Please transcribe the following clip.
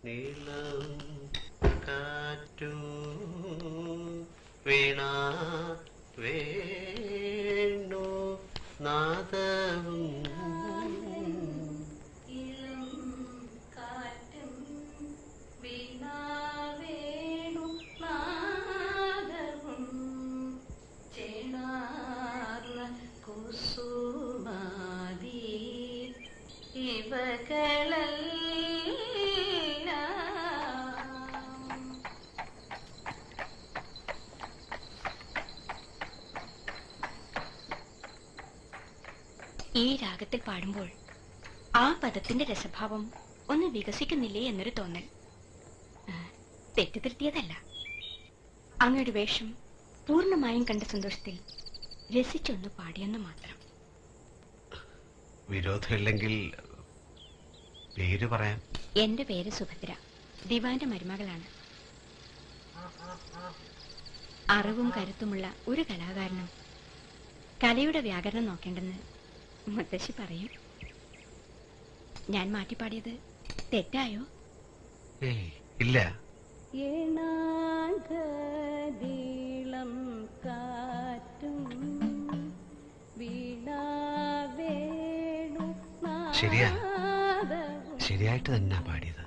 നീളം കാറ്റു വീണ വേണു നാദവും ഈ രാഗത്തിൽ പാടുമ്പോൾ ആ പദത്തിന്റെ രസഭാവം ഒന്ന് വികസിക്കുന്നില്ലേ എന്നൊരു തോന്നൽ. തെറ്റുതിരുത്തിയതല്ല, അങ്ങയുടെ വേഷം പൂർണ്ണമായും കണ്ട സന്തോഷത്തിൽ രസിച്ചൊന്ന് പാടിയെന്ന് മാത്രം. വിരോധമില്ലെങ്കിൽ പേര് പറയാം. എന്റെ പേര് സുഭദ്ര, ദിവാന്റെ മരുമകളാണ്. അറിവും കരുത്തുമുള്ള ഒരു കലാകാരനും കലയുടെ വ്യാകരണം നോക്കേണ്ടെന്ന് മുത്തശ്ശി പറയും. ഞാൻ മാറ്റിപ്പാടിയത് തെറ്റായോ? ഇല്ല. ശരിയാ, ശരിയായിട്ട് തന്നെ പാടിയത്.